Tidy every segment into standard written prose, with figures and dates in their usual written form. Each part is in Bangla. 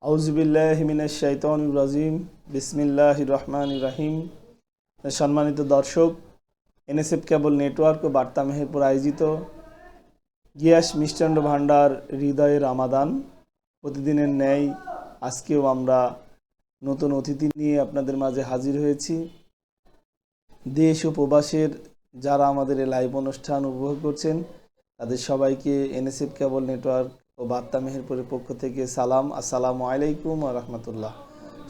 আউযুবিল্লাহি মিনাশ শাইতানির রাজিম বিসমিল্লাহির রহমানির রহিম। সম্মানিত দর্শক, এনএসএফ কেবল নেটওয়ার্ক ও বার্তা মেহেরপুর আয়োজিত গিয়াস মিষ্টান্ন ভাণ্ডার হৃদয়ে রামাদান প্রতিদিনের ন্যায় আজকেও আমরা নতুন অতিথি নিয়ে আপনাদের মাঝে হাজির হয়েছি। দেশ ও প্রবাসের যারা আমাদের এই লাইভ অনুষ্ঠান উপভোগ করছেন তাদের সবাইকে এনএসএফ কেবল নেটওয়ার্ক ও বার্তা মেহেরপুরের পক্ষ থেকে সালাম, আসসালামু আলাইকুম ওয়া রাহমাতুল্লাহ।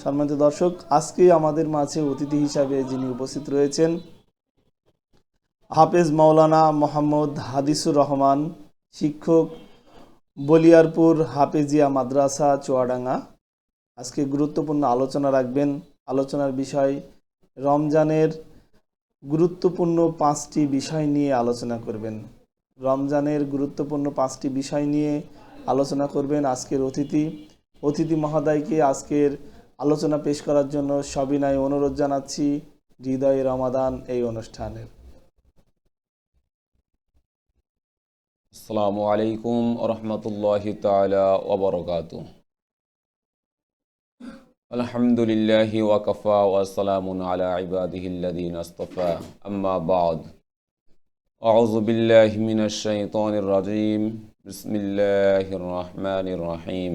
সম্মানিত দর্শক, আজকে আমাদের মাঝে অতিথি হিসাবে যিনি উপস্থিত রয়েছেন হাফেজ মাওলানা মোহাম্মদ হাদিসুর রহমান, শিক্ষক, বলিয়ারপুর হাফেজিয়া মাদ্রাসা চুয়াডাঙ্গা। আজকে গুরুত্বপূর্ণ আলোচনা রাখবেন। আলোচনার বিষয় রমজানের গুরুত্বপূর্ণ 5টি বিষয় নিয়ে আলোচনা করবেন। রমজানের গুরুত্বপূর্ণ 5টি বিষয় নিয়ে আলোচনা করবেন আজকের অতিথি মহোদয়কে আজকের আলোচনা পেশ করার জন্য সবিনয় অনুরোধ জানাচ্ছি হৃদয়ে রমাদান এই অনুষ্ঠানের। আসসালামু আলাইকুম ওয়া রাহমাতুল্লাহি তাআলা ওয়া বারাকাতুহু। আলহামদুলিল্লাহি ওয়া কাফা ওয়া সালামুন আলা ইবাদিহিল্লাযীনা ইসতাফা, আম্মা বা'দ। আউযু বিল্লাহি মিনাশ শাইতানির রাজীম। বিসমিল্লাহির রাহমানির রহিম।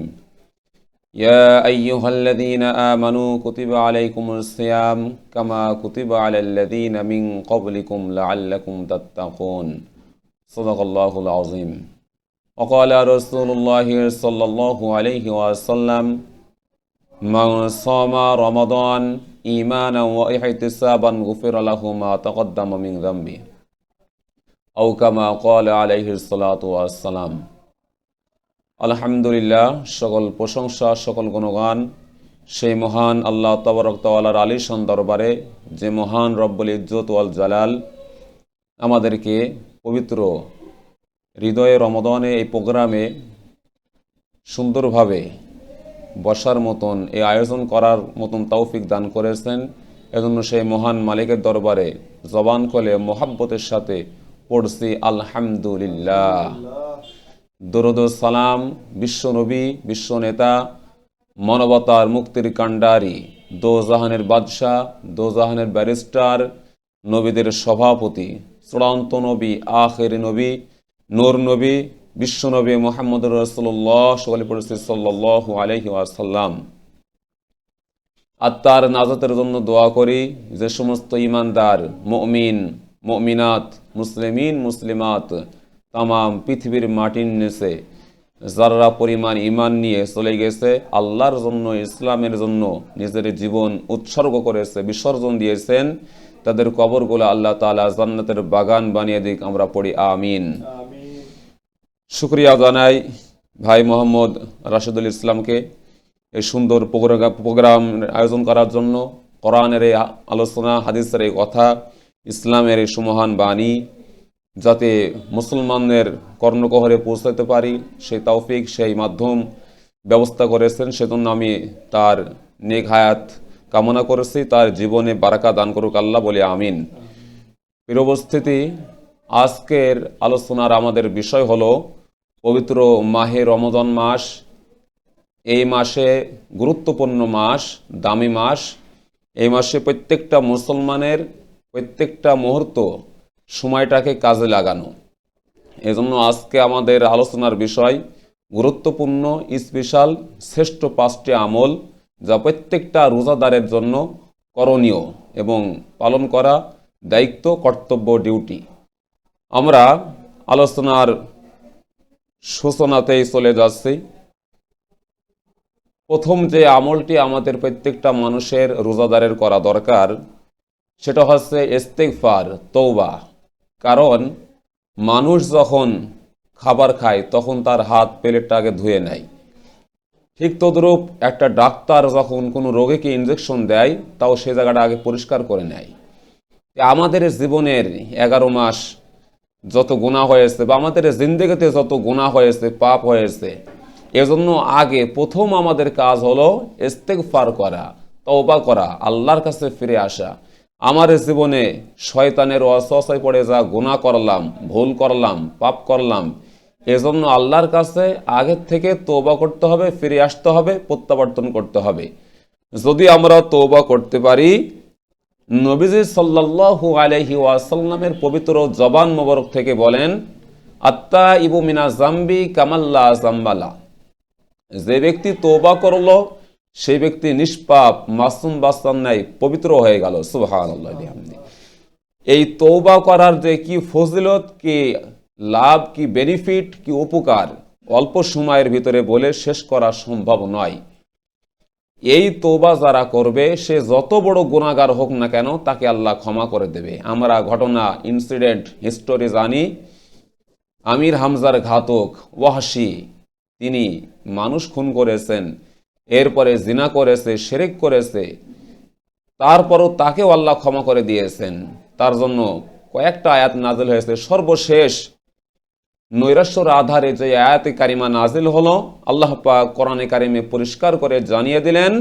ইয়া আইয়ুহাল্লাযীনা আমানু কুতিবা আলাইকুমুস সিয়াম কামা কুতিবা আলাল্লাযীনা মিন ক্বাবলিকুম লাআল্লাকুম তাত্তাকুন। সাদাকাল্লাহুল আযীম। وقال رسول الله صلى الله عليه وسلم من صام رمضان إيمانا واحتسابا غفر له ما تقدم من ذنبه أو كما قال عليه الصلاة والسلام। আলহামদুলিল্লাহ, সকল প্রশংসা সকল গুণগান সেই মহান আল্লাহ তাবারক তাআলার আলিশান দরবারে, যে মহান রব্বুল ইজ্জত ওয়াল জালাল আমাদেরকে পবিত্র হৃদয়ে রমাদানে এই প্রোগ্রামে সুন্দরভাবে বসার মতন, এই আয়োজন করার মতন তৌফিক দান করেছেন। এজন্য সেই মহান মালিকের দরবারে জবান খুলে মোহাব্বতের সাথে পড়ছি আলহামদুলিল্লাহ। দরুদ ও সালাম বিশ্বনবী, বিশ্বনেতা, মানবতার মুক্তির কাণ্ডারি, দোজাহানের বাদশাহ, দোজাহানের ব্যারিস্টার, নবীদের সভাপতি, চূড়ান্ত নবী, আখেরি নবী, নূর নবী, বিশ্বনবী মুহাম্মদুর রাসূলুল্লাহ সাল্লাল্লাহু আলাইহি ওয়াসাল্লাম আত্মার নাজাতের জন্য দোয়া করি। যে সমস্ত ঈমানদার মুমিন, মুমিনাত, মুসলিমিন, মুসলিমাত তামাম পৃথিবীর মাটির নিচে যারা পরিমাণ ঈমান নিয়ে চলে গেছে, আল্লাহর জন্য, ইসলামের জন্য নিজের জীবন উৎসর্গ করেছে, বিসর্জন দিয়েছেন, তাদের কবরগুলো আল্লাহ তাআলা জান্নাতের বাগান বানিয়ে দিক। আমরা পড়ি আমিন। শুকরিয়া জানাই ভাই মোহাম্মদ রাশেদুল ইসলামকে এই সুন্দর প্রোগ্রাম আয়োজন করার জন্য। কোরআনের এই আলোচনা, হাদিসের এই কথা, ইসলামের এই সুমহান বাণী যাতে মুসলমানদের কর্ণকহরে পৌঁছাতে পারি সেই তৌফিক, সেই মাধ্যম ব্যবস্থা করেছেন। সেজন্য আমি তার নেক হায়াত কামনা করেছি, তার জীবনে বারাকা দান করুক আল্লাহ, বলে আমিন। প্রিয় উপস্থিতি, আজকের আলোচনার আমাদের বিষয় হলো পবিত্র মাহে রমজান মাস। এই মাসে গুরুত্বপূর্ণ মাস, দামি মাস। এই মাসে প্রত্যেকটা মুসলমানের প্রত্যেকটা মুহূর্ত সময়টাকে কাজে লাগানো। এজন্য আজকে আমাদের আলোচনার বিষয় গুরুত্বপূর্ণ, স্পেশাল, শ্রেষ্ঠ 5টি আমল যা প্রত্যেকটা রোজাদারের জন্য করণীয় এবং পালন করা দায়িত্ব, কর্তব্য, ডিউটি। আমরা আলোচনার সূচনাতেই চলে যাচ্ছি। প্রথম যে আমলটি আমাদের প্রত্যেকটা মানুষের, রোজাদারের করা দরকার, সেটা হচ্ছে ইস্তিগফার, তওবা। কারণ মানুষ যখন খাবার খায় তখন তার হাত প্লেটটাকে ধুয়ে নেয়। ঠিক তদ্রূপ একটা ডাক্তার যখন কোনো রোগীকে ইনজেকশন দেয় তাও সে জায়গাটা আগে পরিষ্কার করে নেয়। আমাদের জীবনের 11 মাস যত গুনাহ হয়েছে বা আমাদের জিন্দেগিতে যত গুনাহ হয়েছে, পাপ হয়েছে, এজন্য আগে প্রথম আমাদের কাজ হলো ইস্তিগফার করা, তওবা করা, আল্লাহর কাছে ফিরে আসা। আমার জীবনে শয়তানের ওয়াসওয়াসায় পড়ে যা গুনাহ করলাম, ভুল করলাম, পাপ করলাম, এজন্য আল্লাহর কাছে আগের থেকে তওবা করতে হবে, ফিরে আসতে হবে, প্রত্যাবর্তন করতে হবে। যদি আমরা তওবা করতে পারি, নবীজি সাল্লাল্লাহু আলাইহি ওয়াসাল্লামের পবিত্র জবান মোবারক থেকে বলেন, আত্তাইবু মিনা জামবি কামাল্লা জাম্বালা, যে ব্যক্তি তওবা করলো সেই ব্যক্তি নিষ্পাপ মাসুম বাচ্চার ন্যায় পবিত্র হয়ে গেল। সুবহানাল্লাহ বিহামদি। এই তওবা করার যে কি ফজিলত, কি লাভ, কি বেনিফিট, কি উপকার, অল্প সময়ের ভিতরে বলে শেষ করা সম্ভব নয়। এই তওবা যারা করবে সে যত বড় গুনাহগার হোক না কেন তাকে আল্লাহ ক্ষমা করে দেবে। আমরা ঘটনা, ইনসিডেন্ট, হিস্টোরি জানি। আমির হামজার ঘাতক ওয়াহশী, তিনি মানুষ খুন করেছেন, এরপরে জিনা করেছে, শিরক করেছে, তারপরও তাকেও আল্লাহ ক্ষমা করে দিয়েছেন। তার জন্য কয়েকটা আয়াত নাজিল হয়েছে। সর্বশেষ নৈরাশ্যর আধারে যে আয়াতে কারিমা নাজিল হলো, আল্লাহ পাক কোরআনে কারিমে পরিষ্কার করে জানিয়ে দিলেন,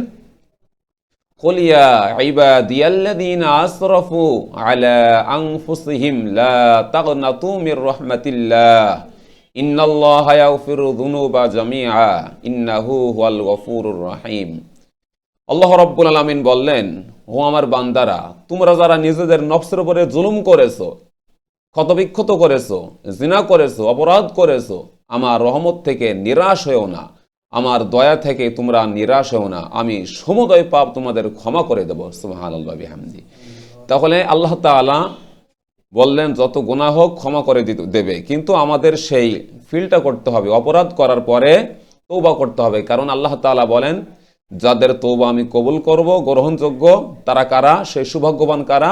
কুল ইয়া ইবাদিয়াল্লাযীনা আসরাফু আলা আনফুসিহিম লা তাগনাতু মির রাহমাতিল্লাহ ইন্নাল্লাহা ইয়াগফিরু যুনুবা জামিআ ইন্নাহু হুয়াল গফুরুর রহিম। আল্লাহ রাব্বুল আলামিন বললেন, ও আমার বান্দারা, তোমরা যারা নিজেদের নফসের উপরে জুলুম করেছো, ক্ষতবিক্ষত করেছো, জিনা করেছো, অপরাধ করেছো, আমার রহমত থেকে নিরাশ হয়েও না, আমার দয়া থেকে তোমরা নিরাশ হও না, আমি সমুদয় পাপ তোমাদের ক্ষমা করে দেব। সুবহানাল্লাহ বিহামদি। তাহলে আল্লাহ তাআলা বললেন যত গুনাহ হোক ক্ষমা করে দেবে, কিন্তু আমাদের সেই ফিলটা করতে হবে। অপরাধ করার পরে তওবা করতে হবে, কারণ আল্লাহ তাআলা বলেন, যাদের তওবা আমি কবুল করব, গ্রহণযোগ্য, তারা কারা? সেই সৌভাগ্যবান কারা?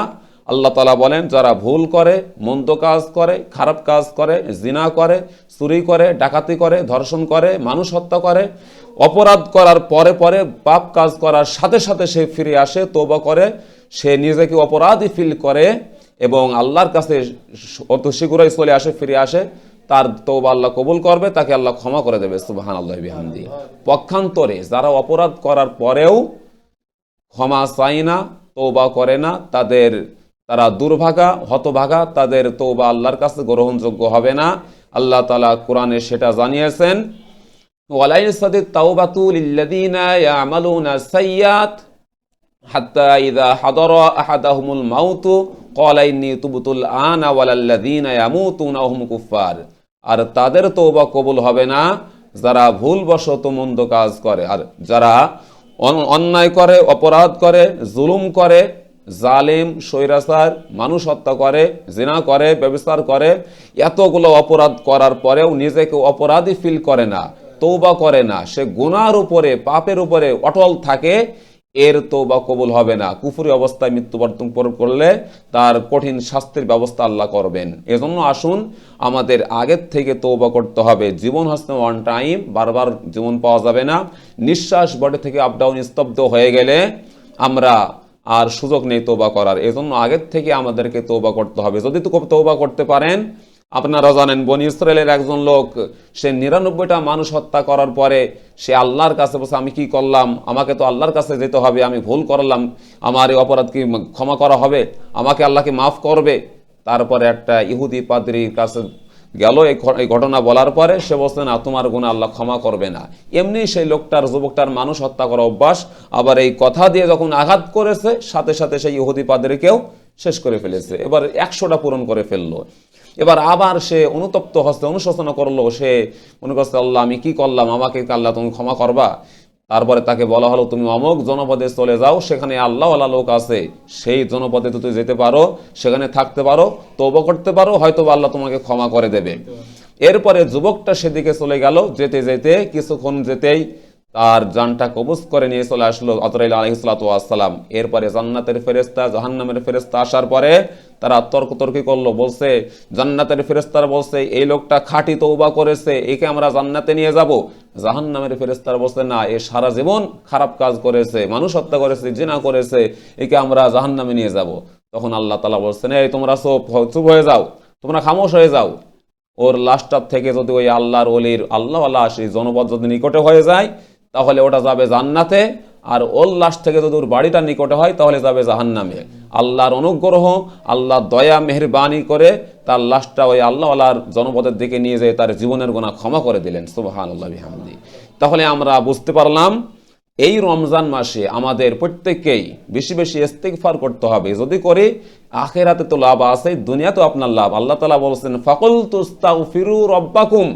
আল্লাহ তাআলা বলেন, যারা ভুল করে, মন্দ কাজ করে, খারাপ কাজ করে, জিনা করে, চুরি করে, ডাকাতি করে, ধর্ষণ করে, মানুষ হত্যা করে, অপরাধ করার পরে পরে পাপ কাজ করার সাথে সাথে সে ফিরে আসে, তওবা করে, সে নিজেকে অপরাধী ফিল করে এবং আল্লাহর কাছে অত শীঘ্রই চলে আসে, ফিরে আসে, তার তওবা আল্লাহ কবুল করবে, তাকে আল্লাহ ক্ষমা করে দেবে। সুবহানাল্লাহি বিহামদি। পক্ষান্তরে যারা অপরাধ করার পরেও ক্ষমা চায় না, তওবা করে না, তারা দুর্ভাগা, হতভাগা, তাদের তওবা আল্লাহর কাছে গ্রহণযোগ্য হবে না। আল্লাহ তাআলা কোরআনে সেটা জানিয়েছেন, ওয়ালাইসাদিত তাওবাতু লিল্লাযীনা ইয়ামালুনা সাইয়্যাত হাত্তা ইযা হাদারা আহাদাহুমুল মাউতু ক্বালা ইন্নী তুবতুল আনা ওয়ালাল্লাযীনা ইয়ামুতুনা ওয়া হুম কুফার। আর তাদের তওবা কবুল হবে না যারা ভুলবশত মন্দ কাজ করে, আর যারা অন্যায় করে, অপরাধ করে, জুলুম করে, জালেম, স্বৈরাচার, মানুষ হত্যা করে, জিনা করে, ব্যভিচার করে, এতগুলো অপরাধ করার পরেও নিজেকে অপরাধী ফিল করে না, তওবা করে না, সে গুনার উপরে, পাপের উপরে অটল থাকে, এর তওবা কবুল হবে না। কুফরি অবস্থায় মৃত্যুবরণ করলে তার কঠিন শাস্তির ব্যবস্থা আল্লাহ করবেন। এজন্য আসুন আমাদের আগের থেকে তওবা করতে হবে। জীবন হচ্ছে ওয়ান টাইম, বারবার জীবন পাওয়া যাবে না। নিঃশ্বাস বডি থেকে আপ ডাউন স্তব্ধ হয়ে গেলে আমরা আর সুযোগ নেই তওবা করার। এজন্য আগের থেকে আমাদেরকে তওবা করতে হবে। যদি তওবা করতে পারেন, আপনারা জানেন বনি ইসরায়েলের একজন লোক, সে ৯৯টা মানুষ হত্যা করার পরে সে আল্লাহর কাছে বলছে, আমি কি করলাম, আমাকে তো আল্লাহর কাছে যেতে হবে, আমি ভুল করলাম, আমার এই অপরাধ কি ক্ষমা করা হবে, আমাকে আল্লাহকে মাফ করবে? তারপরে একটা ইহুদি পাদ্রীর কাছে গেল, এই ঘটনা বলার পরে সে বলছে, না, তোমার গুনাহ আল্লাহ ক্ষমা করবে না। এমনি সেই যুবকটার মানুষ হত্যা করা অভ্যাস। আবার এই কথা দিয়ে যখন আঘাত করেছে, সাথে সাথে সেই ইহুদি পাদ্রীকেও শেষ করে ফেলেছে। এবার ১০০টা পূরণ করে ফেললো। এবার আবার সে অনুতপ্ত হস্তে অনুশোচনা করলো, সে মনে করছে, আল্লাহ আমি কি করলাম, আমাকে আল্লাহ তুমি ক্ষমা করবা? তারপরে তাকে বলা হলো, তুমি অমুক জনপদে চলে যাও, সেখানে আল্লাহওয়ালা লোক আছে, সেই জনপদে তুমি যেতে পারো, সেখানে থাকতে পারো, তওবা করতে পারো, হয়তো আল্লাহ তোমাকে ক্ষমা করে দেবে। এরপরে যুবকটা সেদিকে চলে গেল। যেতে যেতে কিছুক্ষণ যেতেই তার জানটা কবজ করে নিয়ে চলে আসলো আজরাইল আলাইহিস সালাতু ওয়াস সালাম। এরপরে জান্নাতের ফেরেশতা, জাহান্নামের ফেরেশতা আসার পরে তারা তর্কতর্কি করলো, বলছে, জান্নাতের ফেরেশতারা বলছে এই লোকটা খাঁটি তওবা করেছে, একে আমরা জান্নাতে নিয়ে যাব। জাহান্নামের ফেরেশতারা বলছে, না, এ সারা জীবন খারাপ কাজ করেছে, মানুষ হত্যা করেছে, জিনা করেছে, একে আমরা জাহান্নামে নিয়ে যাব। তখন আল্লাহ তাআলা বলছেন, এই তোমরা চুপ হয়ে যাও, তোমরা খামোশ হয়ে যাও। ওর লাশটার থেকে যদি ওই আল্লাহর ওলির আল্লাহওয়ালা সেই জনপদ যদি নিকটে হয়ে যায়, তাহলে ওটা যাবে জান্নাতে, আর ওর লাশ থেকে যদি ওর বাড়িটা নিকটে হয় তাহলে যাবে জাহান্নামে। আল্লাহর অনুগ্রহ, আল্লাহর দয়া মেহেরবানি করে তার লাশটা ওই আল্লাহওয়ালার জনপদের দিকে নিয়ে যেয়ে তার জীবনের গুনাহ ক্ষমা করে দিলেন। সুবহানাল্লাহি ওয়া বিহামদিহি। তাহলে আমরা বুঝতে পারলাম এই রমজান মাসে আমাদের প্রত্যেককেই বেশি বেশি ইস্তিগফার করতে হবে। যদি করে আখিরাতে তো লাভ আছে, দুনিয়াতেও আপনার লাভ। আল্লাহ তাআলা বলেছেন ফাকুল তুস্তাগফিরু রাব্বাকুম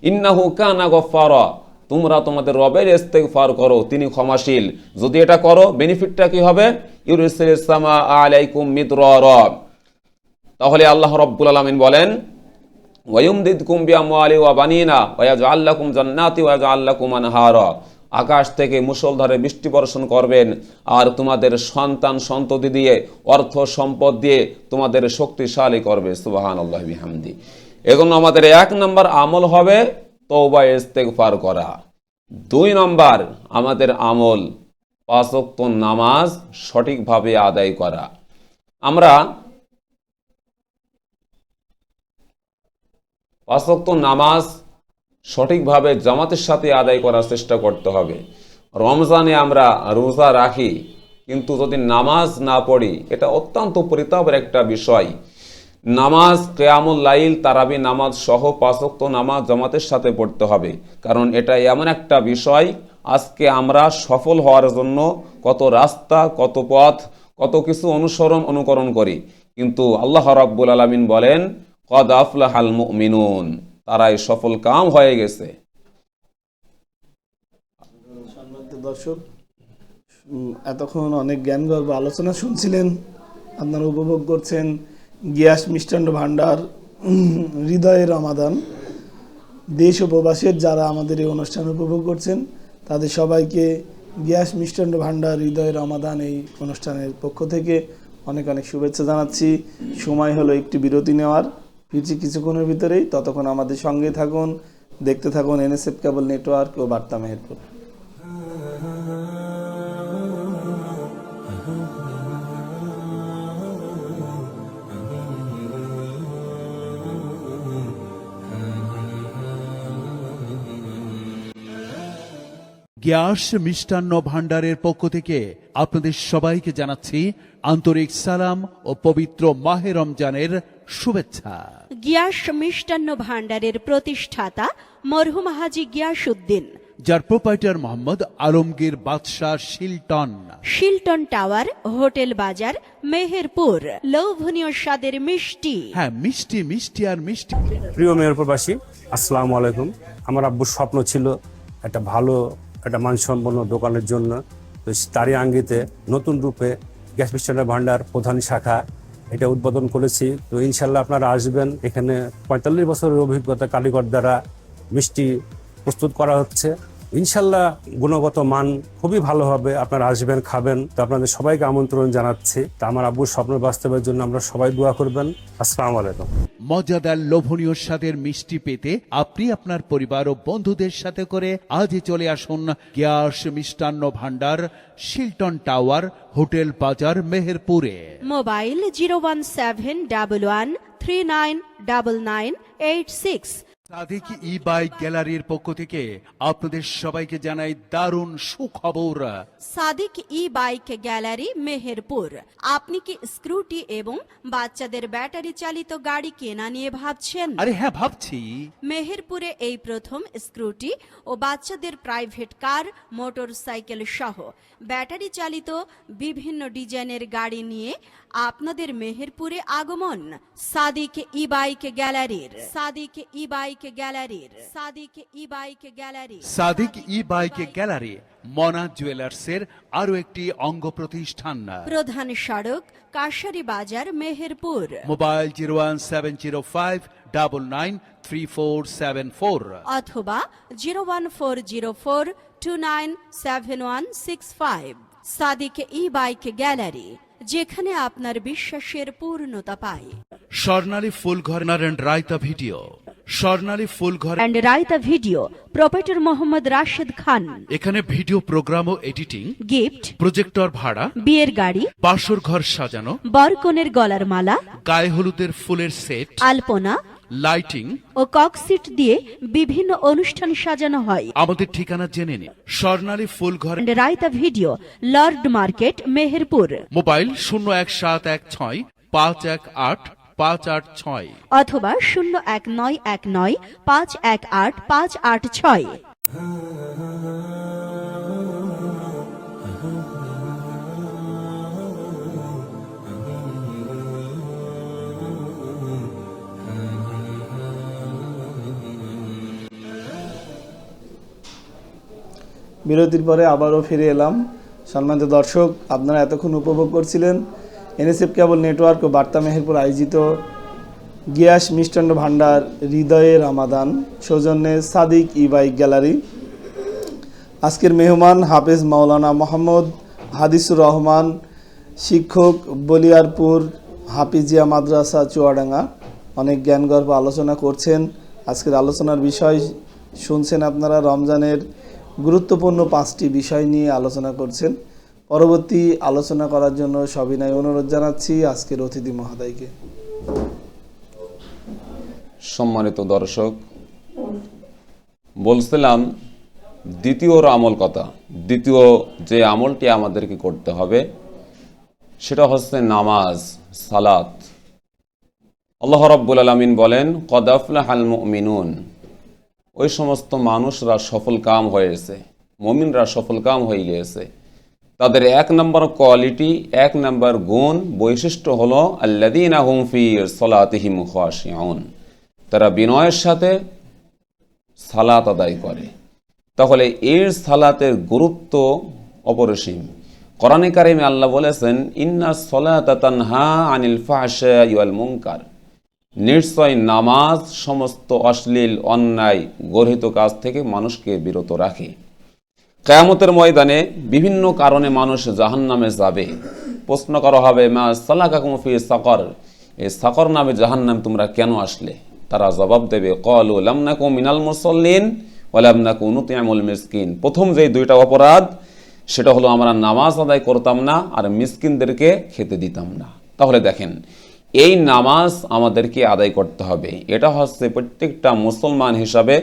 ইন্নাহু কানা গফফারা, তোমরা তোমাদের রবের ইস্তিগফার করো, তিনি ক্ষমাশীল। যদি এটা করো বেনিফিটটা কি হবে? ইউরসিলিস সামা আলাইকুম মিদরারা। তাহলে আল্লাহ রাব্বুল আলামিন বলেন ওয়ায়ুমদিদকুম বিআমওয়ালি ওয়া বানিনা ওয়া ইয়াজআল লাকুম জান্নাতি ওয়া ইয়াজআল লাকুম আনহারা, আকাশ থেকে মুষলধারে বৃষ্টি বর্ষণ করবেন আর তোমাদের সন্তান সন্ততি দিয়ে অর্থ সম্পদ দিয়ে তোমাদের শক্তিশালী করবে। সুবহানাল্লাহি বিহামদি। এজন্য আমাদের 1 নম্বর আমল হবে তওবা ইস্তেগফার করা। 2 নম্বর আমাদের আমল 5 ওয়াক্ত নামাজ সঠিকভাবে আদায় করা। আমরা 5 ওয়াক্ত নামাজ সঠিকভাবে জামাতের সাথে আদায় করার চেষ্টা করতে হবে। রমজানে আমরা রোজা রাখি কিন্তু যদি নামাজ না পড়ি এটা অত্যন্ত পরিতাপের একটা বিষয়। নামাজ কিয়ামুল লাইল তারাবি নামাজ সহ 5 ওয়াক্ত নামাজ জামাতের সাথে পড়তে হবে, কারণ এটা এমন একটা বিষয় আজকে আমরা সফল হওয়ার জন্য কত রাস্তা, কত পথ, কত কিছু অনুকরণ করি, কিন্তু আল্লাহ রাব্বুল আলামিন বলেন কদ আফলাহাল মুমিনুন, তারাই সফল কাম হয়ে গেছে। সম্মানিত দর্শক, এতক্ষণ অনেক জ্ঞানগর্ভ আলোচনা শুনছিলেন, আপনারা উপভোগ করছেন গিয়াস মিষ্টান্ন ভান্ডার হৃদয়ের রমাদান। দেশ ও প্রবাসের যারা আমাদের এই অনুষ্ঠান উপভোগ করছেন তাদের সবাইকে গিয়াস মিষ্টান্ন ভান্ডার হৃদয়ের রমাদান এই অনুষ্ঠানের পক্ষ থেকে অনেক অনেক শুভেচ্ছা জানাচ্ছি। সময় হলো একটি বিরতি নেওয়ার, ফিরছি কিছুক্ষণের ভিতরেই। ততক্ষণ আমাদের সঙ্গে থাকুন, দেখতে থাকুন এনএসএফ কেবল নেটওয়ার্ক ও বার্তা মেহেরপুর। গিয়াস মিষ্টান্ন ভান্ডারের পক্ষ থেকে আপনাদের সবাইকে জানাচ্ছি আন্তরিক সালাম ও পবিত্র মাহে রমজানের শুভেচ্ছা। গিয়াস মিষ্টান্ন ভান্ডারের প্রতিষ্ঠাতা মরহুম হাজী গিয়াসউদ্দিন, যার প্রোপাইটার মোহাম্মদ আলমগীর বাদশাহ শিলটন টাওয়ার, হোটেল বাজার, মেহেরপুর। লোভনীয় স্বাদের মিষ্টি, হ্যাঁ মিষ্টি মিষ্টি আর মিষ্টি। প্রিয় মেহেরপুরবাসী, আসসালামু আলাইকুম। আমার আব্বুর স্বপ্ন ছিল একটা ভালো একটা মানসম্পন্ন দোকানের জন্য, তো তারই আঙ্গিতে নতুন রূপে গ্যাস মিষ্টান্ন ভান্ডার প্রধান শাখা এটা উদ্বোধন করেছি। তো ইনশাল্লাহ আপনারা আসবেন। এখানে 45 বছরের অভিজ্ঞতা কারিগর দ্বারা মিষ্টি প্রস্তুত করা হচ্ছে। ইনশাল্লাহ গুণগত মান খুবই ভালো হবে, আপনারা আসবেন, খাবেন। তো আপনাদের সবাইকে আমন্ত্রণ জানাচ্ছি। তা আমার আব্বুর স্বপ্ন বাস্তবের জন্য আমরা সবাই দোয়া করবেন। আসসালামু আলাইকুম। মজাদার লোভনীয় স্বাদের মিষ্টি পেতে আপনি আপনার পরিবার ও বন্ধুদের সাথে করে আজই চলে আসুন গিয়াস মিষ্টান্ন ভান্ডার, শিলটন টাওয়ার, হোটেল বাজার, মেহেরপুরে। মোবাইল 01711399986। সাদিক ই বাইক গ্যালারির পক্ষ থেকে আপনাদের সবাইকে জানাই দারুণ সুখবর। সাদিক ই বাইক গ্যালারি, মেহেরপুর। আপনি কি স্কুটি এবং বাচ্চাদের ব্যাটারি চালিত গাড়ি কেনা নিয়ে ভাবছেন? আরে হ্যাঁ ভাবছি। মেহেরপুরে এই প্রথম স্কুটি ও বাচ্চাদের প্রাইভেট কার, মোটর সাইকেল সহ ব্যাটারি চালিত বিভিন্ন ডিজাইনের গাড়ি নিয়ে আপনাদের মেহেরপুরে আগমন সাদিক ই বাইক গ্যালারির। সাদিক ই বাইক গ্যালারির। সাদিক ই বাইক গ্যালারি। সাদিক ই বাইক গ্যালারি মনা জুয়েলার্সের আরো একটি অঙ্গ প্রতিষ্ঠান। প্রধান সড়ক কাশারি বাজার, মেহেরপুর। মোবাইল 01705993474 অথবা 01404297165। সাদিক ই বাইক গ্যালারি, যেখানে আপনার বিশ্বাসের পূর্ণতা পায়। Swarnali Phulghar and Raita video. Swarnali Phulghar and Raita video, proprietor Mohammad Rashed Khan. এখানে ভিডিও প্রোগ্রাম ও এডিটিং, গিফট, প্রজেক্টর ভাড়া, বিয়ের গাড়ি, বাসর ঘর সাজানো, বরকনের গলার মালা, গায়ে হলুদের ফুলের সেট, আলপনা, লাইটিং ও ককসিট দিয়ে বিভিন্ন অনুষ্ঠান সাজানো হয়। আমাদের ঠিকানা জেনে নিন। Swarnali Phulghar, Raita video, Lord Market, Meherpur. Mobile 01716 518 586 অথবা 01919 518 586। বিরতির পরে আবারও ফিরে এলাম। সম্মানিত দর্শক, আপনারা এতক্ষণ উপভোগ করছিলেন এনএসএফ কেবল নেটওয়ার্ক ও বার্তা মেহেরপুর আয়োজিত গিয়াস মিষ্টান্ন ভাণ্ডার হৃদয়ে রামাদান সৌজন্যে সাদিক ই বাইক গ্যালারি। আজকের মেহমান হাফেজ মাওলানা মোহাম্মদ হাদিসুর রহমান, শিক্ষক, বলিয়ারপুর হাফিজিয়া মাদ্রাসা চুয়াডাঙ্গা। অনেক জ্ঞানগর্ভ আলোচনা করছেন। আজকের আলোচনার বিষয় শুনছেন আপনারা, রমজানের গুরুত্বপূর্ণ 5টি বিষয় নিয়ে আলোচনা করছেন। পরবর্তী আলোচনা করার জন্য সবিনয় অনুরোধ জানাচ্ছি আজকের অতিথি মহোদয়কে। সম্মানিত দর্শক, বলছিলাম দ্বিতীয় আমল কথা, দ্বিতীয় যে আমলটি আমাদেরকে করতে হবে সেটা হচ্ছে নামাজ, সালাত। আল্লাহ রাব্বুল আলামিন বলেন, কদ আফলাহাল মুমিনুন, ওই সমস্ত মানুষরা সফল কাম হয়েছে, মুমিনরা সফল কাম হয়ে গিয়েছে। তাদের 1 নম্বর কোয়ালিটি, 1 নম্বর গুণ, বৈশিষ্ট্য হলো আল্লাযীনা হুম ফি সলাতিহিম খাশিউন, তারা বিনয়ের সাথে সালাত আদায় করে। তাহলে এই সালাতের গুরুত্ব অপরিসীম। কোরআনে কারিমে আল্লাহ বলেছেন, ইন্নাস সালাতা তানহা আনিল ফাহশাই ওয়াল মুনকার, নিশ্চয় নামাজ সমস্ত অশ্লীল, অন্যায়, গর্হিত কাজ থেকে মানুষকে বিরত রাখে। কিয়ামতের ময়দানে বিভিন্ন কারণে মানুষ জাহান্নামে যাবে। প্রশ্ন করা হবে, মা সালাকাকুম ফি সাকর, এই সাকর নামে জাহান্নাম তোমরা কেন আসলে? তারা জবাব দেবে, ক্বালু লাম নাকু মিনাল মুসাল্লিন ওয়া লাম নাকু নুতি'মুল মিসকিন। প্রথম যে 2টা অপরাধ, সেটা হলো আমরা নামাজ আদায় করতাম না আর মিসকিনদেরকে খেতে দিতাম না। তাহলে দেখেন, এই নামাজ আমাদেরকে আদায় করতে হবে। এটা হচ্ছে প্রত্যেকটা মুসলমান হিসাবে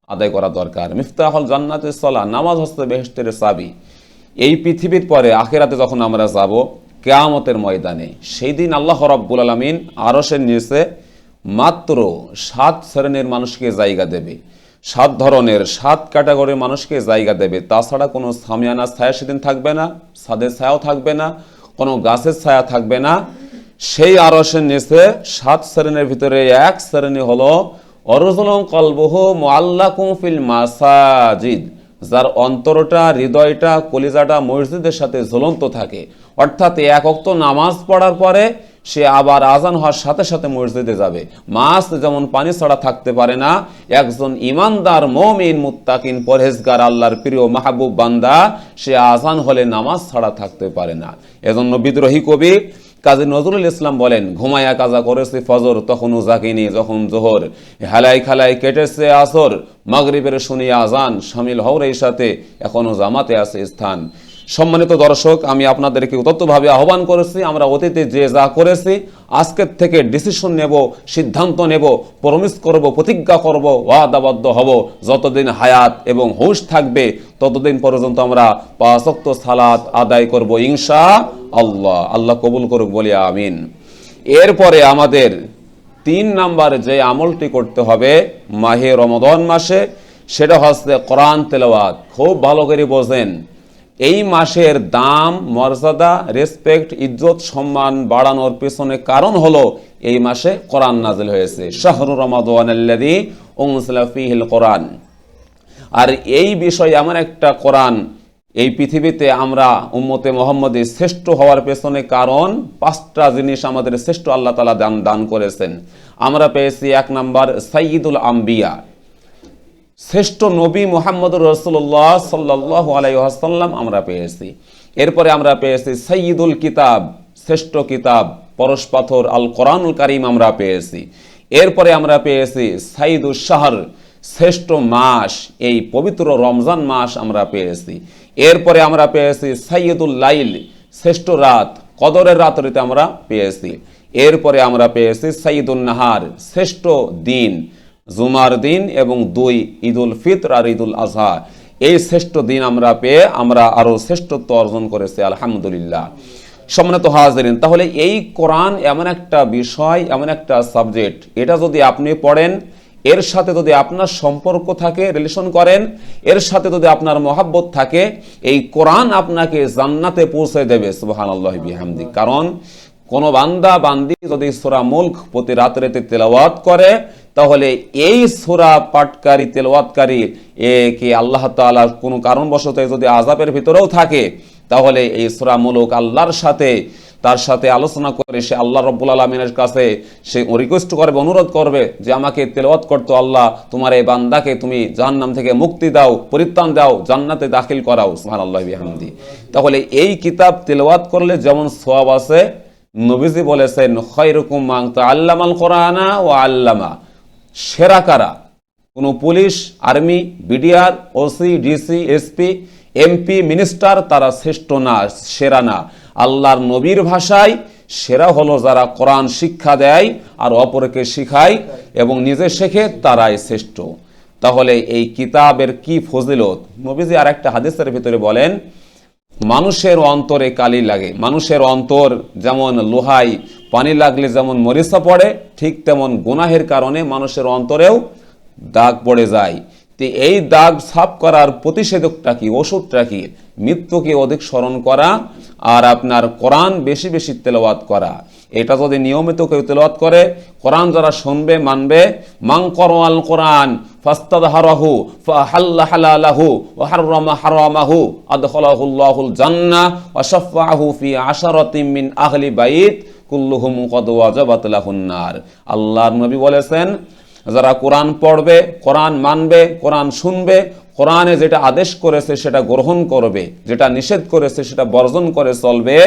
আদায় করা দরকার। মিফতাহুল জান্নাতিস সালাহ, নামাজ হচ্ছে বেহেশতের চাবি। এই পৃথিবীর পরে আখিরাতে যখন আমরা যাব, কিয়ামতের ময়দানে, সেই দিন আল্লাহ রাব্বুল আলামিন আরশের নিচে মাত্র 7 শ্রেণীর মানুষকে জায়গা দেবে। 7 ধরনের, 7 ক্যাটাগরির মানুষকে জায়গা দেবে। তাছাড়া কোনো সামিয়ানা ছায়া সেদিন থাকবে না, ছাদের ছায়াও থাকবে না, কোনো গাছের ছায়া থাকবে না। সেই আরশের নিচে 7 শ্রেণীর ভিতরে 1 শ্রেণী হলো অরজুলুন কলবুহু মুআল্লাকুম ফিল মাসাজিদ, যার অন্তরটা, হৃদয়টা, কলিজাটা মসজিদের সাথে ঝুলন্ত থাকে। অর্থাৎ 1 ওয়াক্ত নামাজ পড়ার পরে সে আবার আজান হওয়ার সাথে সাথে মসজিদে যাবে। মাছ যেমন পানি ছাড়া থাকতে পারে না, একজন ইমানদার, মুমিন, মুত্তাকিন, পরহেজগার, আল্লাহর প্রিয় মাহবুব বান্দা, সে আজান হলে নামাজ ছাড়া থাকতে পারে না। এজন্য বিদ্রোহী কবি কাজী নজরুল ইসলাম বলেন, ঘুমায়া কাজা করেছে ফজর, তখনও জাগিনি যখন জোহর, হেলাই খালাই কেটেছে আসর, মাগরিবের শুনি আজান, শামিল হওয়ার এই সাথে এখনো জামাতে আছে স্থান। সম্মানিত দর্শক, আমি আপনাদেরকে উদাত্তভাবে আহ্বান করেছি, আমরা অতীতে যে যা করেছি আজকের থেকে ডিসিশন নেব, সিদ্ধান্ত নেব, প্রমিস করব, প্রতিজ্ঞা করব, ওয়াদাবদ্ধ হব। যতদিন হায়াত এবং হুঁশ থাকবে ততদিন পর্যন্ত আমরা 5 ওয়াক্ত সালাত আদায় করব ইনশাআল্লাহ। আল্লাহ কবুল করুক, বলি আমিন। এরপরে আমাদের 3 নাম্বার যে আমলটি করতে হবে মাহে রমাদান মাসে, সেটা হচ্ছে কোরআন তেলাওয়াত। খুব ভালো করে বোঝেন, এই মাসের দাম, মর্যাদা, রেসপেক্ট, ইজ্জত, সম্মান বাড়ানোর পেছনে কারণ হলো এই মাসে কোরআন নাজিল হয়েছে। শাহরু রমাদানাল্লাযী উনজিলা ফীহিল কোরআন। আর এই বিষয় এমন একটা কোরআন, এই পৃথিবীতে আমরা উম্মতে মুহাম্মদী শ্রেষ্ঠ হওয়ার পেছনে কারণ 5টা জিনিস আমাদের শ্রেষ্ঠ আল্লাহ তাআলা দান করেছেন। আমরা পেয়েছি 1 নাম্বার সাইয়্যিদুল আম্বিয়া, শ্রেষ্ঠ নবী মুহাম্মদুর রাসূলুল্লাহ সাল্লাল্লাহু আলাইহি ওয়াসাল্লাম আমরা পেয়েছি। এরপরে আমরা পেয়েছি সাইয়্যিদুল কিতাব, শ্রেষ্ঠ কিতাব, পরশ পাথর আল কোরআনুল কারীম আমরা পেয়েছি। এরপরে আমরা পেয়েছি সাইয়্যিদুশ শাহর, শ্রেষ্ঠ মাস, এই পবিত্র রমজান মাস আমরা পেয়েছি। এরপরে আমরা পেয়েছি সাইয়্যিদুল লাইল, শ্রেষ্ঠ রাত, কদরের রাত্রিতে আমরা পেয়েছি। এরপরে আমরা পেয়েছি সাইদুন নাহার, শ্রেষ্ঠ দিন, জুমার দিন, এবং 2 ঈদুল ফিতর আর ঈদুল আজহা। এই শ্রেষ্ঠ দিন আমরা পেয়ে আমরা আরো শ্রেষ্ঠত্ব অর্জন করেছি, আলহামদুলিল্লাহ। সম্মানিত হাজিরিন, তাহলে এই কোরআন এমন একটা বিষয়, এমন একটা সাবজেক্ট, এটা যদি আপনি পড়েন, এর সাথে যদি আপনার সম্পর্ক থাকে, রিলেশন করেন, এর সাথে যদি আপনার মহাব্বত থাকে, এই কোরআন আপনাকে জান্নাতে পৌঁছে দেবে, সুবহানাল্লাহি বিহামদি। কারণ কোন বান্দা বান্দি যদি সূরা মুলক প্রতি রাত্রিতে তেলাওয়াত করে, তাহলে এই সূরা পাঠকারী, তেলাওয়াতকারী কে আল্লাহ তাআলা কোনো কারণবশত যদি আযাবের ভিতরেও থাকে, তাহলে এই সূরা মুলক আল্লাহর সাথে, তার সাথে আলোচনা করে সে আল্লাহ রাব্বুল আলামিনের কাছে সে রিকোয়েস্ট করবে, অনুরোধ করবে যে আমাকে তেলাওয়াত করতে, আল্লাহ তোমার এই বান্দাকে তুমি জাহান্নাম থেকে মুক্তি দাও, পরিত্রাণ দাও, জান্নাতে দাখিল করাও, সুবহানাল্লাহি বিহামদি। তাহলে এই কিতাব তেলাওয়াত করলে যেমন সওয়াব আছে, নবীজি বলেছেন খায়রুকুম মান তাআল্লামাল কোরআনা ওয়া আল্লামা। সেরা কারা? কোনো police, army, BDR, OC, DC, SP, MP, minister তারা শ্রেষ্ঠ না, সেরা না। আল্লাহর নবীর ভাষায় সেরা হলো যারা কোরআন শিক্ষা দেয় আর অপরকে শিখায় এবং নিজে শেখে, তারাই শ্রেষ্ঠ। তাহলে এই কিতাবের কি ফজিলত, নবীজি আর একটা হাদিসের ভিতরে বলেন, মানুষের অন্তরে কালি লাগে। মানুষের অন্তর যেমন লোহায় পানি লাগলে যেমন মরিচা পড়ে, ঠিক তেমন গুনাহের কারণে মানুষের অন্তরেও দাগ পড়ে যায়। তো এই দাগ সাফ করার প্রতিষেধকটা কি, ওষুধটা কি? মৃত্যুকে অধিক স্মরণ করা আর আপনার কোরআন বেশি বেশি তেলাওয়াত করা। এটা যদি নিয়মিত কেউ তেলাওয়াত করে, কোরআন যারা শুনবে, মানবে, মান করাল কোরআন ফাস্তাদহারাহু ফাহাল্লা হালালাহু ওয়া হাররামা হারামাহু আদখালাহুল্লাহুল জান্নাহ ওয়া শাফাআহু ফি আশারাতিন মিন আহলি বাইত কুল্লুহুম ক্বাদ ওয়াজাবাত লাহুন নার। আল্লাহর নবী বলেছেন, যারা কোরআন পড়বে, কোরআন মানবে, কোরআন শুনবে, কোরআনে যেটা আদেশ করেছে সেটা গ্রহণ করবে, যেটা নিষেধ করেছে সেটা বর্জন করে চলবে,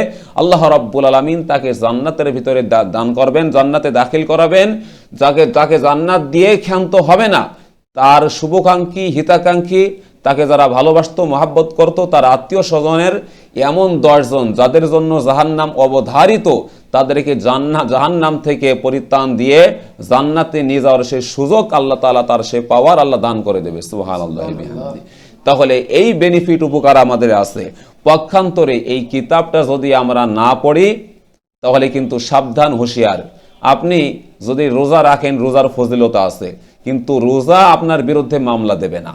আল্লাহ রাব্বুল আলামিন তাকে জান্নাতের ভিতরে দান করবেন, জান্নাতে দাখিল করাবেন। যাকে জান্নাত দিয়ে ক্ষান্ত হবে না, তার শুভাকাঙ্ক্ষী, হিতাকাঙ্ক্ষী, তাকে যারা ভালোবাসত, মহাব্বত করত, তার আত্মীয় স্বজনের এমন 10 জন যাদের জন্য জাহান্নাম অবধারিত, তাদেরকে জাহান্নাম থেকে পরিত্রাণ দিয়ে জান্নাতে নিয়ে যাওয়ার সেই সুযোগ আল্লাহ তাআলা, তার সে পাওয়ার আল্লাহ দান করে দেবে, সুবহানাল্লাহি বিহামদি। তাহলে এই বেনিফিট, উপকার আমাদের আছে। পক্ষান্তরে এই কিতাবটা যদি আমরা না পড়ি, তাহলে কিন্তু সাবধান, হুঁশিয়ার। আপনি যদি রোজা রাখেন, রোজার ফজিলত আছে, কিন্তু রোজা আপনার বিরুদ্ধে মামলা দেবে না।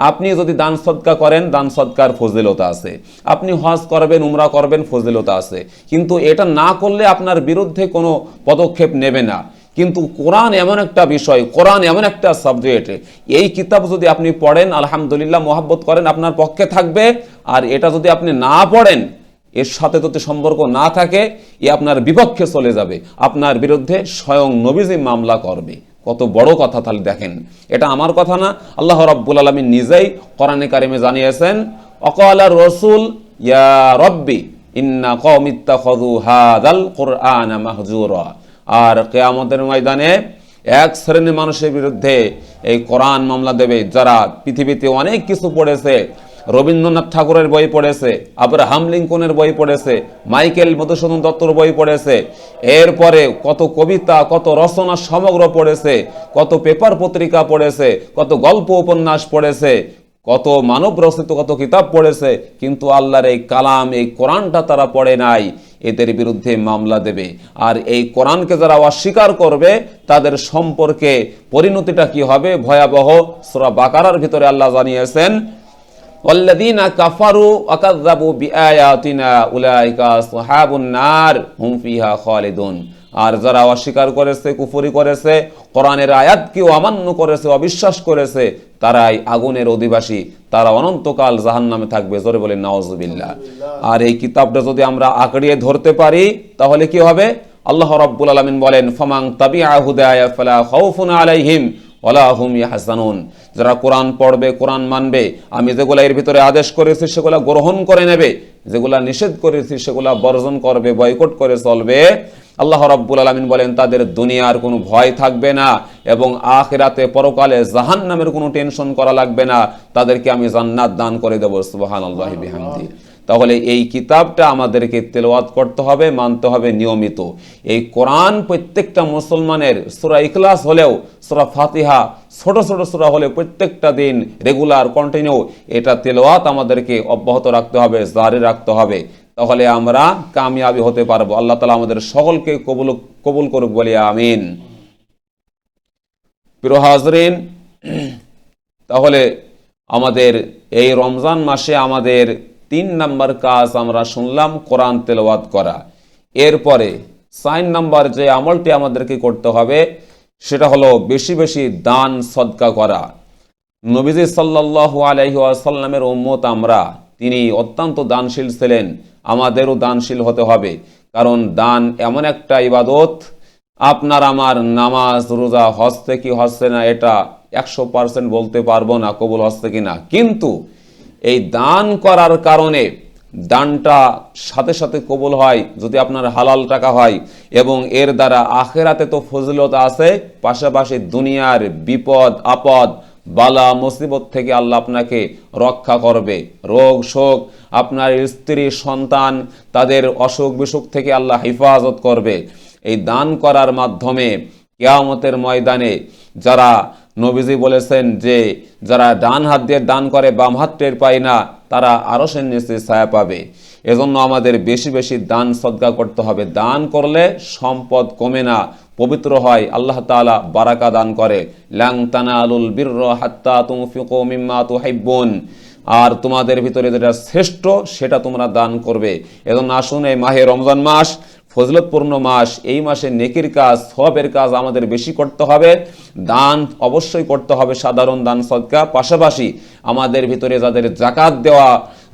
আপনি যদি দান সদকা করেন, দান সদকার ফজিলত আছে। আপনি হজ করবেন, উমরা করবেন, ফজিলত আছে। কিন্তু এটা না করলে আপনার বিরুদ্ধে কোনো পদক্ষেপ নেবে না। কিন্তু কোরআন এমন একটা বিষয়, কোরআন এমন একটা সাবজেক্ট, এই কিতাব যদি আপনি পড়েন, আলহামদুলিল্লাহ, মহাব্বত করেন, আপনার পক্ষে থাকবে। আর এটা যদি আপনি না পড়েন, এর সাথে যদি সম্পর্ক না থাকে, এ আপনার বিপক্ষে চলে যাবে, আপনার বিরুদ্ধে স্বয়ং নবীজি মামলা করবে। কত বড় কথা! তাহলে দেখেন, এটা আমার কথা না, আল্লাহ রাব্বুল আলামিন নিজেই কোরআনে কারিমে জানিয়েছেন, ওয়াকালা রাসূল ইয়া রাব্বি ইন্না কওমি ইত্তাখাযু হাযাল কুরআনা মাহজুরা। আর কিয়ামতের ময়দানে এক শ্রেণীর মানুষের বিরুদ্ধে এই কোরআন মামলা দেবে, যারা পৃথিবীতে অনেক কিছু পড়েছে, রবীন্দ্রনাথ ঠাকুরের বই পড়েছে, আব্রাহাম লিঙ্কনের বই পড়েছে, মাইকেল মধুসূদন দত্তর বই পড়েছে, এরপরে কত কবিতা, কত রচনা সমগ্র পড়েছে, কত পেপার পত্রিকা পড়েছে, কত গল্প উপন্যাস পড়েছে, কত মানব রচিত কত কিতাব পড়েছে, কিন্তু আল্লাহর এই কালাম, এই কোরআনটা তারা পড়ে নাই। এদের বিরুদ্ধে মামলা দেবে। আর এই কোরআনকে যারা অস্বীকার করবে, তাদের সম্পর্কে পরিণতিটা কি হবে? ভয়াবহ। সূরা বাকারার ভিতরে আল্লাহ জানিয়েছেন, ওয়াল্লাযীনা কাফারু ওয়া কাযযাবু বিআয়াতিনা উলাইকা আসহাবুন নার হুম ফিহা খালিদুন। আর যারা অস্বীকার করেছে, কুফরি করেছে, কোরআনের আয়াতকে অমান্য করেছে, অবিশ্বাস করেছে, তারাই আগুনের অধিবাসী, তারা অনন্তকাল জাহান্নামে থাকবে। জোরে বলেন নাউযুবিল্লাহ। আর এই কিতাবটা যদি আমরা আঁকড়িয়ে ধরতে পারি, তাহলে কি হবে? আল্লাহ রাব্বুল আলামিন বলেন, ফামান তাবিআ হুদায়া ফালা খাউফুন আলাইহিম ওয়ালা হুম ইয়াহজানুন। যারা কোরআন পড়বে, কোরআন মানবে, আমি যেগুলা এর ভিতরে আদেশ করেছি সেগুলা গ্রহণ করে নেবে, যেগুলা নিষেধ করেছি সেগুলা বর্জন করবে, বয়কট করে চলবে, আল্লাহ রাব্বুল আলামিন বলেন তাদের দুনিয়ার কোনো ভয় থাকবে না এবং আখিরাতে, পরকালে জাহান্নামের কোনো টেনশন করা লাগবে না, তাদেরকে আমি জান্নাত দান করে দেব। সুবহানাল্লাহি বিহামদি। তাহলে এই কিতাবটা আমাদেরকে তেলাওয়াত করতে হবে, মানতে হবে নিয়মিত। এই কোরআন প্রত্যেকটা মুসলমানের, সূরা ইখলাস হলেও, সূরা ফাতিহা, ছোট ছোট সূরা হলেও প্রত্যেকটা দিন রেগুলার কন্টিনিউ এটা তেলাওয়াত আমাদেরকে অব্যাহত রাখতে হবে, জারি রাখতে হবে। তাহলে আমরা কামিয়াবি হতে পারবো। আল্লাহ তাআলা আমাদের সকলকে কবুল করুক বলি আমিন। প্রিয় হাজরিন, তাহলে আমাদের এই রমজান মাসে আমাদের 3 নাম্বার কাজ আমরা শুনলাম, কোরআন তেলাওয়াত করা। এরপরে 4 নাম্বার যে আমলটি আমাদেরকে করতে হবে সেটা হলো বেশি বেশি দান সদকা করা। নবীজি সাল্লাল্লাহু আলাইহি ওয়াসাল্লামের উম্মত আমরা, তিনি অত্যন্ত দানশীল ছিলেন, আমাদেরও দানশীল হতে হবে। কারণ দান এমন একটা ইবাদত, আপনার আমার নামাজ রোজা হচ্ছে কি হচ্ছে না এটা 100% বলতে পারবো না কবুল হচ্ছে কিনা, কিন্তু এই দান করার কারণে দানটা সাথে সাথে কবুল হয় যদি আপনার হালাল টাকা হয়, এবং এর দ্বারা আখিরাতে তো ফজিলত আছে, পাশাপাশি দুনিয়ার বিপদ আপদ বালা মুসিবত থেকে আল্লাহ আপনাকে রক্ষা করবে। রোগ শোক, আপনার স্ত্রী সন্তান তাদের অসুখ বিসুখ থেকে আল্লাহ হেফাজত করবে। এই দান করার মাধ্যমে কিয়ামতের ময়দানে যারা, নবীজি বলেছেন যে যারা ডান হাত দিয়ে দান করে বাম হাত টের পায় না, তারা আরশের নিচে ছায়া পাবে। এজন্য আমাদের বেশি বেশি দান সদকা করতে হবে। দান করলে সম্পদ কমে না, পবিত্র হয়, আল্লাহ তাআলা বারাকা দান করে। লাং তানালুল বিররা হাত্তা তুনফিকু মিম্মা তুহিব্বুন, আর তোমাদের ভিতরে যেটা শ্রেষ্ঠ সেটা তোমরা দান করবে। এজন্য আসুন, এই মাহে রমজান মাস ফজিলতপূর্ণ মাস, এই মাসে নেকির কাজ সওয়াবের কাজ আমাদের বেশি করতে হবে। দান অবশ্যই করতে হবে, সাধারণ দান সদকা, পাশাপাশি আমাদের ভিতরে যাদের জাকাত দেওয়া,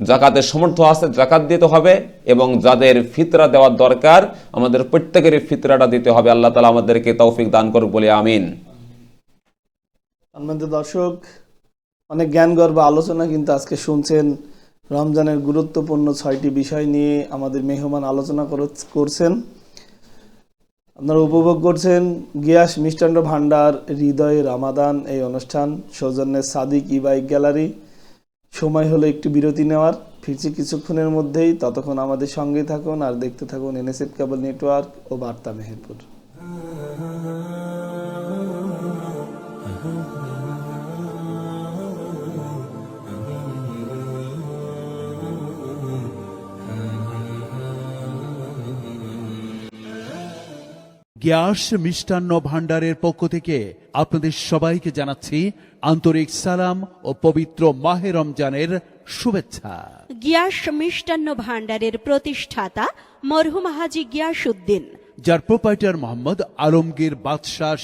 জাকাতের সামর্থ্য আছে জাকাত দিতে হবে, এবং যাদের ফিতরা দেওয়ার দরকার আমাদের প্রত্যেকেরই ফিতরাটা দিতে হবে। আল্লাহ তাআলা আমাদেরকে তৌফিক দান করুক বলে আমিন। সম্মানিত দর্শক, অনেক জ্ঞানগর্ভ আলোচনা কিন্তু আজকে শুনছেন। রমজানের গুরুত্বপূর্ণ 6টি বিষয় নিয়ে আমাদের মেহমান আলোচনা করছেন। আপনারা উপভোগ করছেন গিয়াস মিষ্টান্ন ভান্ডার হৃদয় রামাদান এই অনুষ্ঠান, সৌজন্যে সাদিক ই বাইক গ্যালারি। সময় হলো একটু বিরতি নেওয়ার, ফিরছি কিছুক্ষণের মধ্যেই। ততক্ষণ আমাদের সঙ্গেই থাকুন আর দেখতে থাকুন এনএসএফ কেবল নেটওয়ার্ক ও বার্তা মেহেরপুর। গিয়াস মিষ্টান্ন ভান্ডারের পক্ষ থেকে আপনাদের সবাইকে জানাচ্ছি আন্তরিক সালাম ও পবিত্র মাহে রমজানের শুভেচ্ছা। গিয়াস মিষ্টান্ন ভান্ডারের প্রতিষ্ঠাতা মরহুম হাজী গিয়াসউদ্দিন, যার প্রোপাইটার মোহাম্মদ আলমগীর বাদশাহ,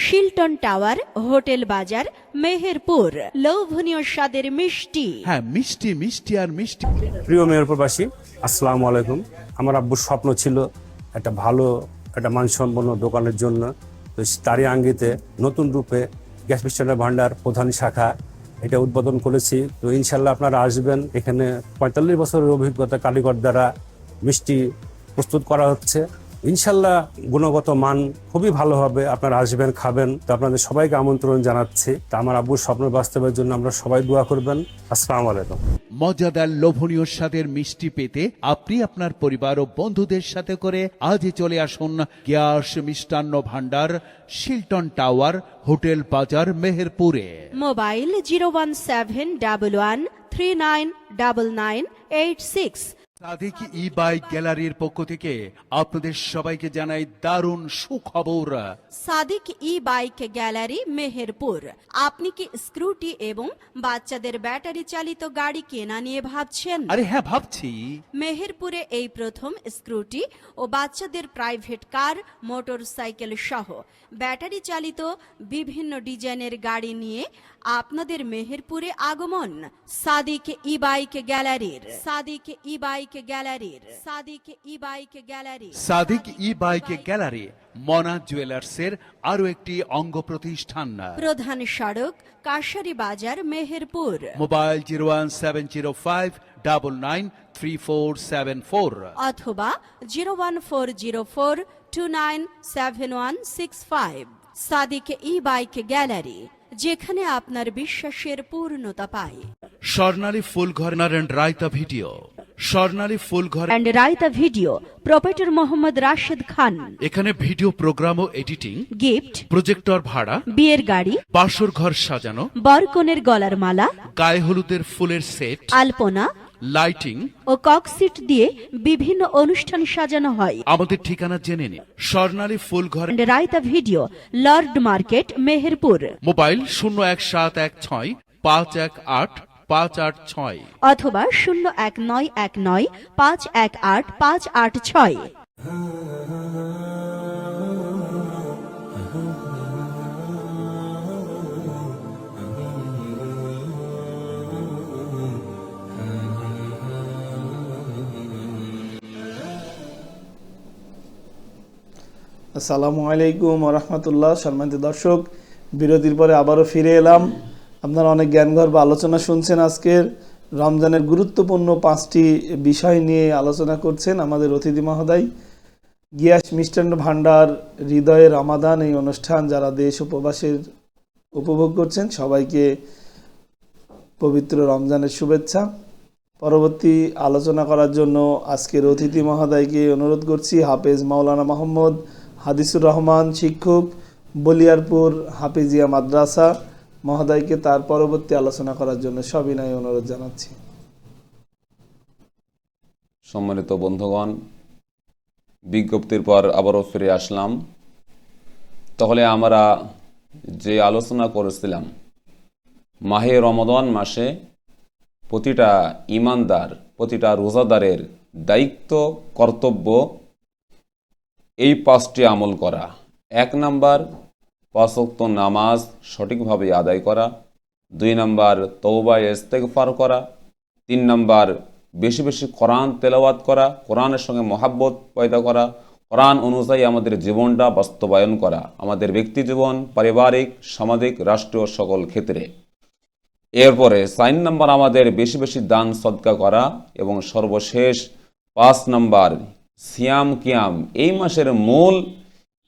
শিলটন টাওয়ার, হোটেল বাজার, মেহেরপুর। লোভনীয় স্বাদের মিষ্টি, হ্যাঁ মিষ্টি মিষ্টি আর মিষ্টি। প্রিয় মেহেরপুরবাসী, আসসালামু আলাইকুম। আমার আব্বুর স্বপ্ন ছিল একটা ভালো একটা মানসম্পন্ন দোকানের জন্য, তো তারই আঙ্গিতে নতুন রূপে গ্যাস মিষ্টান্ন ভান্ডার প্রধান শাখা এটা উদ্বোধন করেছি। তো ইনশাল্লাহ আপনারা আসবেন। এখানে 45 বছরের অভিজ্ঞতা কারিগর দ্বারা মিষ্টি প্রস্তুত করা হচ্ছে। ইনশাল্লাহ গুণগত মান খুবই ভালো হবে, আপনারা আসবেন খাবেন। তো আপনাদের সবাইকে আমন্ত্রণ জানাচ্ছি। তো আমার আব্বুর স্বপ্ন বাস্তবের জন্য আমরা সবাই দোয়া করবেন। আসসালামু আলাইকুম। মজাদার লোভনীয় স্বাদের মিষ্টি পেতে আপনি আপনার পরিবার ও বন্ধুদের সাথে করে আজই চলে আসুন গিয়াস মিষ্টান্ন ভান্ডার, শিলটন টাওয়ার, হোটেল বাজার, মেহেরপুরে। মোবাইল 01711399986। সাদিক ই বাইক গ্যালারির পক্ষ থেকে আপনাদের সবাইকে জানাই দারুণ সুখবর। সাদিক ই বাইক গ্যালারি, মেহেরপুর। আপনি কি স্কুটি এবং বাচ্চাদের ব্যাটারি চালিত গাড়ি কেনা নিয়ে ভাবছেন? আরে হ্যাঁ, ভাবছি। মেহেরপুরে এই প্রথম স্কুটি ও বাচ্চাদের প্রাইভেট কার, মোটর সাইকেল সহ ব্যাটারি চালিত বিভিন্ন ডিজাইনের গাড়ি নিয়ে আপনাদের মেহেরপুরে আগমন। সাদিক ই বাইক গ্যালারির, সাদিক ই বাইক গ্যালারির, সাদিক ই বাইক গ্যালারি। সাদিক ই বাইক গ্যালারি মনা জুয়েলার্সের আরো একটি অঙ্গ প্রতিষ্ঠান। প্রধান সড়ক কাশারি বাজার, মেহেরপুর। মোবাইল 01705993474 অথবা 01404297165। সাদিক ই বাইক গ্যালারি, যেখানে আপনার বিশ্বাসের পূর্ণতা পায়। Swarnali Phul Ghar and Raita video, Swarnali Phul Ghar and Raita video, proprietor Mohammad Rashed Khan. এখানে ভিডিও প্রোগ্রাম ও এডিটিং, গিফট, প্রজেক্টর ভাড়া, বিয়ের গাড়ি, বাসর ঘর সাজানো, বরকনের গলার মালা, গায়ে হলুদের ফুলের সেট, আলপনা লাইটিং। ও ককসিট দিয়ে বিভিন্ন অনুষ্ঠান সাজানো হয়। আমাদের ঠিকানা জেনে নিন। স্বর্ণালী Phul Ghar, and Raita video, Lord Market, Meherpur. Mobile 01716 518 586। অথবা 01919 518 586। আসসালামু আলাইকুম রহমতুল্লাহ। সম্মানিত দর্শক, বিরতির পরে আবারও ফিরে এলাম। আপনারা অনেক জ্ঞানগর্ভ আলোচনা শুনছেন। আজকের রমজানের গুরুত্বপূর্ণ 5টি বিষয় নিয়ে আলোচনা করছেন আমাদের অতিথি মহোদয়। গিয়াস মিষ্টান্ন ভান্ডার হৃদয়ে রমাদান এই অনুষ্ঠান যারা দেশ উপবাসের উপভোগ করছেন সবাইকে পবিত্র রমজানের শুভেচ্ছা। পরবর্তী আলোচনা করার জন্য আজকের অতিথি মহোদয়কে অনুরোধ করছি হাফেজ মাওলানা মোহাম্মদ হাদিসুর রহমান, শিক্ষক, বলিয়ারপুর হাফিজিয়া মাদ্রাসা মহোদয়কে তার পরবর্তী আলোচনা করার জন্য সবিনয় অনুরোধ জানাচ্ছি। সম্মানিত বন্ধুগণ, বিজ্ঞপ্তির পর আবারও ফিরে আসলাম। তাহলে আমরা যে আলোচনা করেছিলাম, মাহে রমাদান মাসে প্রতিটা ঈমানদার, প্রতিটা রোজাদারের দায়িত্ব, কর্তব্য এই 5টি আমল করা। 1 নাম্বার 5 ওয়াক্ত নামাজ সঠিকভাবে আদায় করা। 2 নাম্বার তওবা ইস্তেগফার করা। 3 নাম্বার বেশি বেশি কোরআন তেলাওয়াত করা, কোরআনের সঙ্গে মহাব্বত পয়দা করা, কোরআন অনুযায়ী আমাদের জীবনটা বাস্তবায়ন করা, আমাদের ব্যক্তি জীবন, পারিবারিক, সামাজিক, রাষ্ট্রীয় সকল ক্ষেত্রে। এরপরে 4 নাম্বার আমাদের বেশি বেশি দান সদকা করা এবং সর্বশেষ 5 নাম্বার সিয়াম কিয়াম। এই মাসের মূল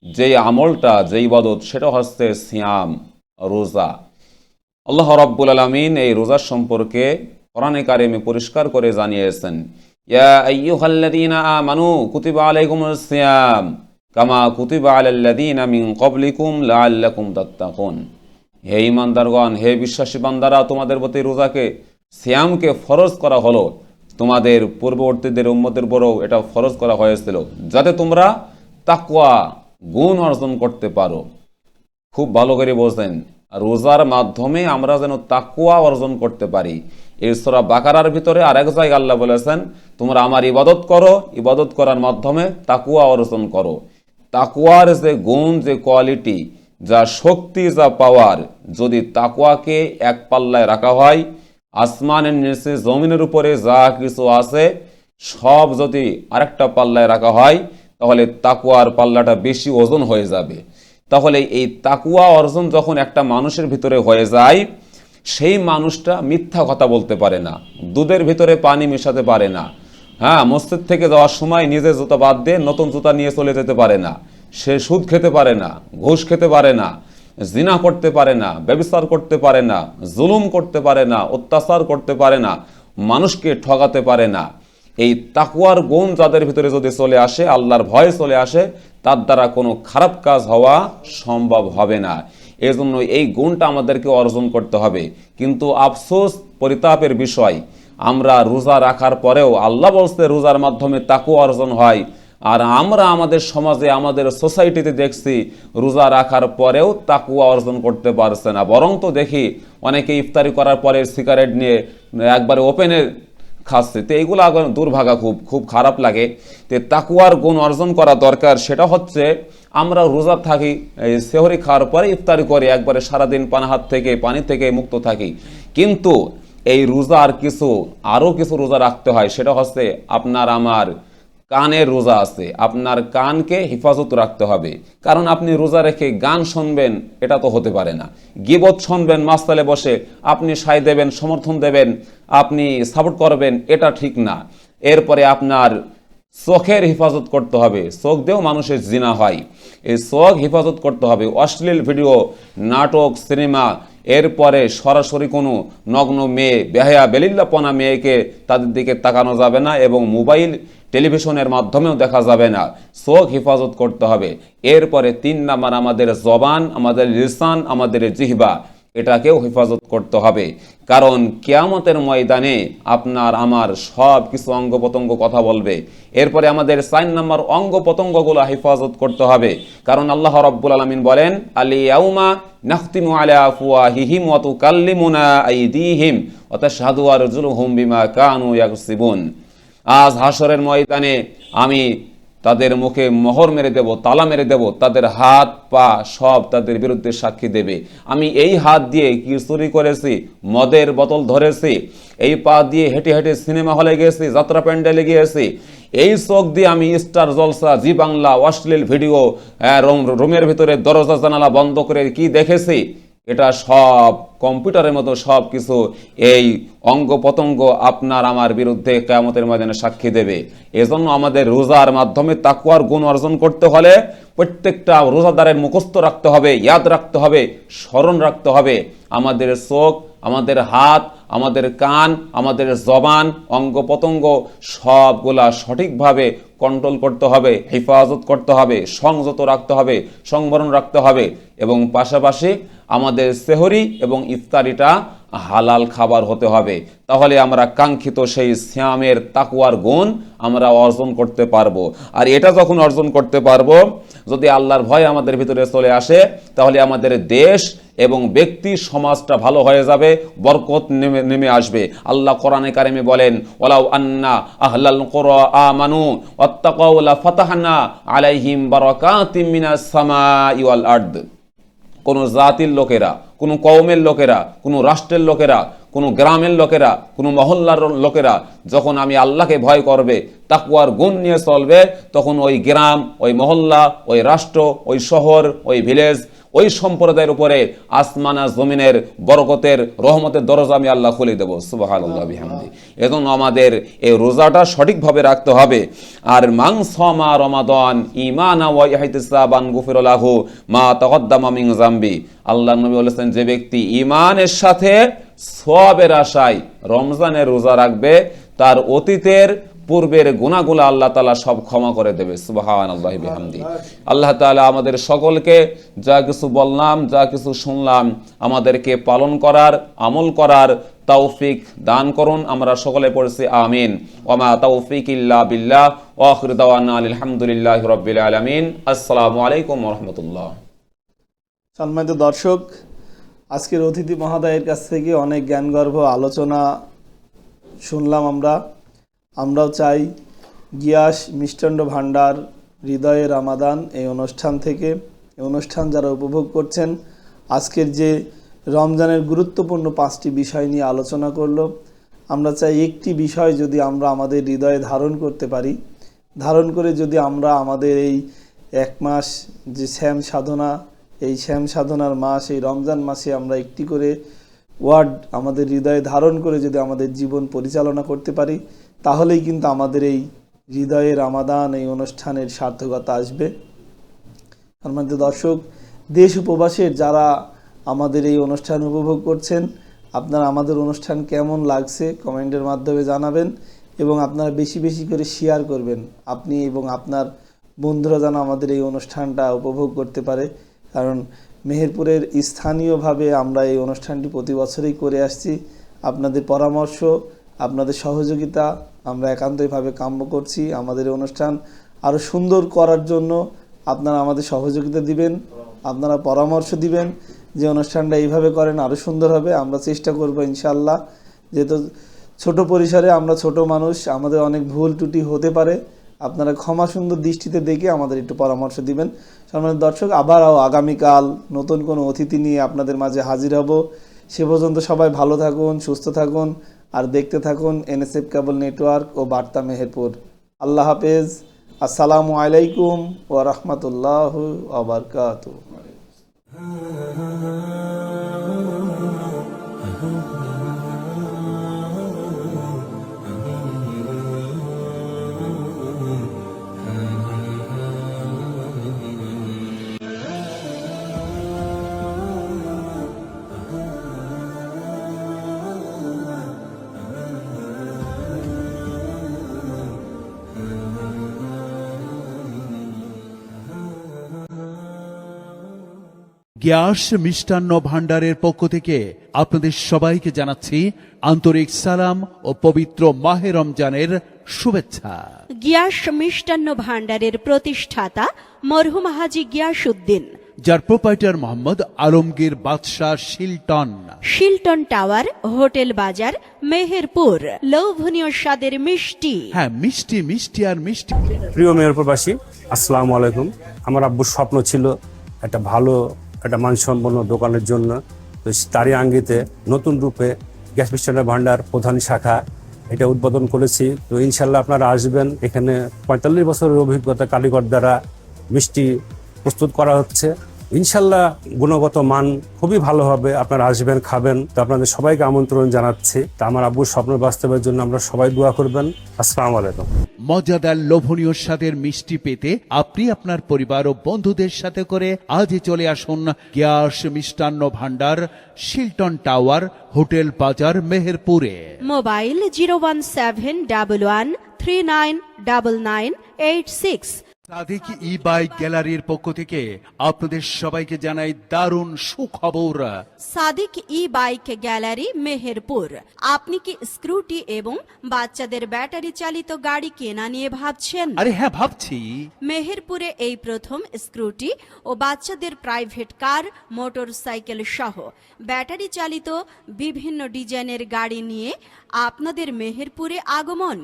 যে আমলটা, যে ইবাদত, সেটা হচ্ছে সিয়াম, রোজা। আল্লাহ রাব্বুল আলামিন এই রোজার সম্পর্কে কোরআনে কারিমে পরিষ্কার করে জানিয়েছেন, ইয়া আইয়ুহাল্লাযীনা আমানু কুতিবা আলাইকুমুস সিয়াম কামা কুতিবা আলাল্লাযীনা মিন ক্বাবলিকুম লাআল্লাকুম তাত্তাকুন। হে ঈমানদারগণ, হে বিশ্বাসী বান্দারা, তোমাদের প্রতি রোজাকে, সিয়ামকে ফরজ করা হলো, তোমাদের পূর্ববর্তীদের উম্মতের উপরও এটা ফরজ করা হয়েছিল, যাতে তোমরা তাকওয়া গুণ অর্জন করতে পারো। খুব ভালো করে বোঝেন, রোজার মাধ্যমে আমরা যেন তাকওয়া অর্জন করতে পারি। এই সূরা বাকারার ভিতরে আরেক জায়গায় আল্লাহ বলেছেন, তোমরা আমার ইবাদত করো, ইবাদত করার মাধ্যমে তাকওয়া অর্জন করো। তাকওয়ার যে গুণ, যে কোয়ালিটি, যা শক্তি, যা পাওয়ার, যদি তাকওয়াকে এক পাল্লায় রাখা হয়, আসমানের নিচে জমিনের উপরে যা কিছু আছে সব যদি আরেকটা পাল্লায় রাখা হয়, তাহলে তাকওয়ার পাল্লাটা বেশি ওজন হয়ে যাবে। তাহলে এই তাকওয়া অর্জন যখন একটা মানুষের ভিতরে হয়ে যায়, সেই মানুষটা মিথ্যা কথা বলতে পারে না, দুধের ভিতরে পানি মেশাতে পারে না, মসজিদ থেকে যাওয়ার সময় নিজের জুতা বাদ দিয়ে নতুন জুতা নিয়ে চলে যেতে পারে না, সে সুদ খেতে পারে না, ঘুষ খেতে পারে না, জিনা করতে পারে না, ব্যভিচার করতে পারে না, জুলুম করতে পারে না, অত্যাচার করতে পারে না, মানুষকে ঠকাতে পারে না। এই তাকওয়ার গুণ যাদের ভিতরে যদি চলে আসে, আল্লাহর ভয় চলে আসে, তার দ্বারা কোনো খারাপ কাজ হওয়া সম্ভব হবে না। এজন্য এই গুণটা আমাদেরকে অর্জন করতে হবে। কিন্তু আফসোস, পরিতাপের বিষয়, আমরা রোজা রাখার পরেও, আল্লাহ বলছে রোজার মাধ্যমে তাকওয়া অর্জন হয়, আর আমরা আমাদের সমাজে, আমাদের সোসাইটিতে দেখছি রোজা রাখার পরেও তাকওয়া অর্জন করতে পারছে না। বরং তো দেখি অনেকে ইফতারি করার পরে সিগারেট নিয়ে একবারে ওপেনে খাচ্ছে। তো এইগুলো দুর্ভাগা, খুব খুব খারাপ লাগে। তো তাকওয়ার গুণ অর্জন করা দরকার। সেটা হচ্ছে আমরা রোজা থাকি, সেহরি খাওয়ার পরে ইফতারি করি, একবারে সারাদিন পানাহার থেকে, পানি থেকে মুক্ত থাকি। কিন্তু এই রোজার আরও কিছু রোজা রাখতে হয়। সেটা হচ্ছে আপনার আমার কানের রোজা আছে, আপনার কানকে হেফাজত রাখতে হবে। কারণ আপনি রোজা রেখে গান শুনবেন, এটা তো হতে পারে না। গীবত শুনবেন, মাস্তালে বসে আপনি সায় দেবেন, সমর্থন দেবেন, আপনি সাপোর্ট করবেন, এটা ঠিক না। এরপরে আপনার চোখের হেফাজত করতে হবে। চোখ দিয়েও মানুষের জিনা হয়, এই চোখ হেফাজত করতে হবে। অশ্লীল ভিডিও, নাটক, সিনেমা, এরপরে সরাসরি কোনো নগ্ন মেয়ে, বেহায়া বেলিল্লাপনা মেয়েকে তাদের দিকে তাকানো যাবে না, এবং মোবাইল টেলিভিশনের মাধ্যমেও দেখা যাবে না। চোখ হেফাজত করতে হবে। এরপরে 3 নাম্বার, আমাদের জবান, আমাদের লিসান, আমাদের জিহ্বা, এটাকেও হেফাজত করতে হবে। কারণ কিয়ামতের ময়দানে আপনার আমার সব কিছু অঙ্গ প্রত্যঙ্গ কথা বলবে। এরপরে আমাদের 4 নম্বর অঙ্গ প্রত্যঙ্গগুলো হেফাজত করতে হবে। কারণ আল্লাহ রাব্বুল আলামিন বলেন, আল-ইয়াউমা নাখতিমু আলা আফওয়াহিহিম ওয়া তুকাল্লিমুনা আইদিহিম ওয়া তাশহাদু আরজুলুহুম বিমা কানু ইয়াকসিবুন। আজ হাসরের ময়দানে আমি তাদের মুখে মোহর মেরে দেব, তালা মেরে দেব, তাদের হাত পা সব তাদের বিরুদ্ধে সাক্ষী দেবে। আমি এই হাত দিয়ে কি চুরি করেছি, মদের বোতল ধরেছি, এই পা দিয়ে হেঁটে হেঁটে সিনেমা হলে গিয়েছি, যাত্রা প্যান্ডেলে গিয়েছি, এই চোখ দিয়ে আমি স্টার জলসা, জি বাংলা, অশ্লীল ভিডিও, রুমের ভিতরে দরজা জানালা বন্ধ করে কি দেখেছি, এটা সব কম্পিউটারের মতো সব কিছু এই অঙ্গ প্রত্যঙ্গ আপনার আমার বিরুদ্ধে কিয়ামতের ময়দানে সাক্ষী দেবে। এজন্য আমাদের রোজার মাধ্যমে তাকওয়ার গুণ অর্জন করতে হলে প্রত্যেকটা রোজাদারের মুখস্থ রাখতে হবে, ইয়াদ রাখতে হবে, স্মরণ রাখতে হবে। আমাদের চোখ, আমাদের হাত, আমাদের কান, আমাদের জবান, অঙ্গ প্রত্যঙ্গ সবগুলা সঠিকভাবে কন্ট্রোল করতে হবে, হেফাজত করতে হবে, সংযত রাখতে হবে, সংবরণ রাখতে হবে, এবং পাশাপাশি আমাদের সেহরি এবং ইফতারিটা হালাল খাবার হতে হবে। তাহলে আমরা কাঙ্ক্ষিত সেই সিয়ামের তাকওয়ার গুণ আমরা অর্জন করতে পারবো। আর এটা যখন অর্জন করতে পারবো, যদি আল্লাহর ভয় আমাদের ভিতরে চলে আসে, তাহলে আমাদের দেশ এবং ব্যক্তি সমাজটা ভালো হয়ে যাবে, বরকত নেমে আসবে। আল্লাহ কোরআনে কারিমে বলেন, ওয়ালাউ আন্না আহলাল কুরা আমানু ওয়াত্তাকাউ লাফাতাহনা আলাইহিম বারাকাতিম মিনাস সামাই ওয়াল আরদ। কোন জাতির লোকেরা, কোন কওমের লোকেরা, কোন রাষ্ট্রের লোকেরা, কোন গ্রামের লোকেরা, কোন মহল্লার লোকেরা যখন আমি আল্লাহকে ভয় করবে, তাকওয়ার গুণ নিয়ে চলবে, তখন ওই গ্রাম, ওই মহল্লা, ওই রাষ্ট্র, ওই শহর, ওই ভিলেজ, ওই সম্প্রদায়ের উপরে আসমানা জমিনের বরকতের রহমতের দরজা আমি আল্লাহ খুলে দেবো। সুবহানাল্লাহ বিহামদি। এজন্য আমাদের এই রোজাটা সঠিকভাবে রাখতে হবে। আর মান সামা রমাদান ঈমানা ওয়া ইহতিসাবান গুফিরা লাহু মা তাকদ্দামা মিন যামবি। আল্লাহর নবী বলেছেন, যে ব্যক্তি ঈমানের সাথে সওয়াবের আশায় রমজানের রোজা রাখবে, তার অতীতের পূর্বের গুনাহগুলো আল্লাহ তাআলা সব ক্ষমা করে দেবে। সুবহানাল্লাহি বিহামদি। আল্লাহ তাআলা আমাদের সকলকে যা কিছু বললাম, যা কিছু শুনলাম, আমাদেরকে পালন করার, আমল করার তৌফিক দান করুন। আমরা সকলে পড়ছি আমিন। ওয়া মা তাওফিক ইল্লা বিল্লাহ ওয়া আখিরু দাওয়ানা আলহামদুলিল্লাহি রাব্বিল আলামিন। আসসালামু আলাইকুম ওয়া রাহমাতুল্লাহ। সম্মানিত দর্শক, আজকের অতিথি মহোদয়ের কাছ থেকে অনেক জ্ঞানগর্ভ আলোচনা শুনলাম। আমরাও চাই গিয়াস মিষ্টান্ন ভাণ্ডার হৃদয়ে রামাদান এই অনুষ্ঠান থেকে, এই অনুষ্ঠান যারা উপভোগ করছেন, আজকের যে রমজানের গুরুত্বপূর্ণ 5টি বিষয় নিয়ে আলোচনা করলো, আমরা চাই একটি বিষয় যদি আমরা আমাদের হৃদয়ে ধারণ করতে পারি, ধারণ করে যদি আমরা আমাদের এই 1 মাস যে শ্যাম সাধনা, এই শ্যাম সাধনার মাস, এই রমজান মাসে আমরা একটি করে ওয়ার্ড আমাদের হৃদয়ে ধারণ করে যদি আমাদের জীবন পরিচালনা করতে পারি, তাহলেই কিন্তু আমাদের এই হৃদয়ে রামাদান এই অনুষ্ঠানের সার্থকতা আসবে। সম্মানিত দর্শক, দেশ উপবাসের যারা আমাদের এই অনুষ্ঠান উপভোগ করছেন, আপনারা আমাদের অনুষ্ঠান কেমন লাগছে কমেন্টের মাধ্যমে জানাবেন, এবং আপনারা বেশি বেশি করে শেয়ার করবেন। আপনি এবং আপনার বন্ধুরা যেন আমাদের এই অনুষ্ঠানটা উপভোগ করতে পারে। কারণ মেহেরপুরের স্থানীয়ভাবে আমরা এই অনুষ্ঠানটি প্রতি বছরই করে আসছি। আপনাদের পরামর্শ, আপনাদের সহযোগিতা আমরা একান্তইভাবে কাম্য করছি। আমাদের এই অনুষ্ঠান আরও সুন্দর করার জন্য আপনারা আমাদের সহযোগিতা দিবেন, আপনারা পরামর্শ দিবেন যে অনুষ্ঠানটা এইভাবে করেন আরও সুন্দর হবে। আমরা চেষ্টা করব ইনশাআল্লাহ। যেহেতু ছোট পরিসরে আমরা ছোট মানুষ, আমাদের অনেক ভুল ত্রুটি হতে পারে, আপনারা ক্ষমা সুন্দর দৃষ্টিতে দেখে আমাদের একটু পরামর্শ দিবেন। সম্মানিত দর্শক, আবারও আগামীকাল নতুন কোনো অতিথি নিয়ে আপনাদের মাঝে হাজির হব। সে পর্যন্ত সবাই ভালো থাকুন, সুস্থ থাকুন, আর দেখতে থাকুন এনএসএফ কেবল নেটওয়ার্ক ও বার্তা মেহেরপুর। আল্লাহ হাফেজ। আসসালামু আলাইকুম ওয়া রাহমাতুল্লাহি ওয়া বারাকাতুহু। গ্যাস মিষ্টান্ন ভাণ্ডারের পক্ষ থেকে আপনাদের সবাইকে জানাচ্ছি আন্তরিক সালাম ও পবিত্র মাহে রমজানের শুভেচ্ছা। গিয়াস মিষ্টান্ন ভাণ্ডারের প্রতিষ্ঠাতা মরহুম হাজী গিয়াসউদ্দিন, যার প্রোপাইটার মোহাম্মদ আলমগীর বাদশাহ শিলটন টাওয়ার, হোটেল বাজার, মেহেরপুর। লোভনীয় স্বাদের মিষ্টি। হ্যাঁ, মিষ্টি মিষ্টি আর মিষ্টি। প্রিয় মেহেরপুরবাসী, আসসালামু আলাইকুম। আমার আব্বুর স্বপ্ন ছিল একটা ভালো একটা মানসম্পন্ন দোকানের জন্য, তো তারই আঙ্গিতে নতুন রূপে গ্যাস মিষ্টান্ন ভাণ্ডার প্রধান শাখা এটা উদ্বোধন করেছি। তো ইনশাল্লাহ আপনারা আসবেন। এখানে 45 বছরের অভিজ্ঞতা কারিগর দ্বারা মিষ্টি প্রস্তুত করা হচ্ছে। ইনশাল্লাহ গুণগত মান খুবই ভালো হবে। আপনারা আসবেন, খাবেন। তো আপনাদের সবাইকে আমন্ত্রণ জানাচ্ছি। তা আমার আব্বুর স্বপ্ন বাস্তবের জন্য আমরা সবাই দোয়া করবেন। আসসালামু আলাইকুম। মজাদার লোভনীয় স্বাদের মিষ্টি পেতে আপনি আপনার পরিবার ও বন্ধুদের সাথে করে আজই চলে আসুন gas Mishtanna Bhandar, Shilton tower, hotel বাজার, মেহেরপুরে। মোবাইল 01711399986। সাদিক ই বাইক গ্যালারির পক্ষ থেকে আপনাদের সবাইকে জানাই দারুণ সুখবর। সাদিক ই বাইক গ্যালারি, মেহেরপুর। আপনি কি স্কুটি এবং বাচ্চাদের ব্যাটারি চালিত গাড়ি কেনা নিয়ে ভাবছেন? আরে হ্যাঁ, ভাবছি। মেহেরপুরে এই প্রথম স্কুটি ও বাচ্চাদের প্রাইভেট কার, মোটর সাইকেল সহ ব্যাটারি চালিত বিভিন্ন ডিজাইনের গাড়ি নিয়ে আপনাদের মেহেরপুরে আগমন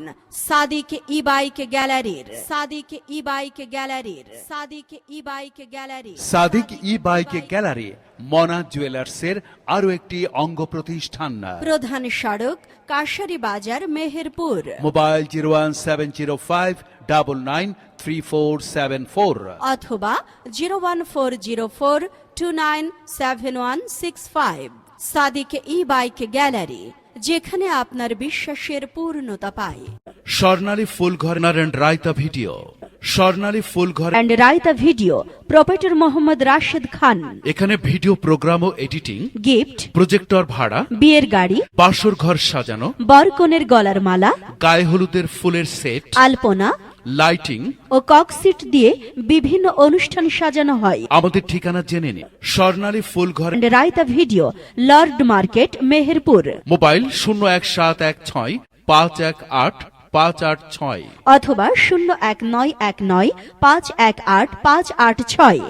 সাদিক ই বাইক গ্যালারির। সাদিক ই বাইক গ্যালারির। সাদিক ই বাইক গ্যালারি। সাদিক ই বাইক গ্যালারি মনা জুয়েলার্সের আরো একটি অঙ্গ প্রতিষ্ঠান। প্রধান সড়ক, কাশারি বাজার, মেহেরপুর। মোবাইল 01704993474 অথবা 01404297165। সাদিক ই বাইক গ্যালারি, যেখানে আপনার বিশ্বাসের পূর্ণতা পায়। Swarnali Phulghar Narayan Raita video. Swarnali Phulghar and Raita video, proprietor Mohammad Rashed Khan. এখানে ভিডিও প্রোগ্রাম ও এডিটিং, গিফট, প্রজেক্টর ভাড়া, বিয়ের গাড়ি, বাসর ঘর সাজানো, বরকনের গলার মালা, গায়ে হলুদের ফুলের সেট, আলপনা লাইটিং ও ককসিট দিয়ে বিভিন্ন অনুষ্ঠান সাজানো হয়। আমাদের ঠিকানা জেনে নিন। Swarnali Phulghar, and Raita video, Lord Market, Meherpur. Mobile 01716518586 অথবা 01919518586।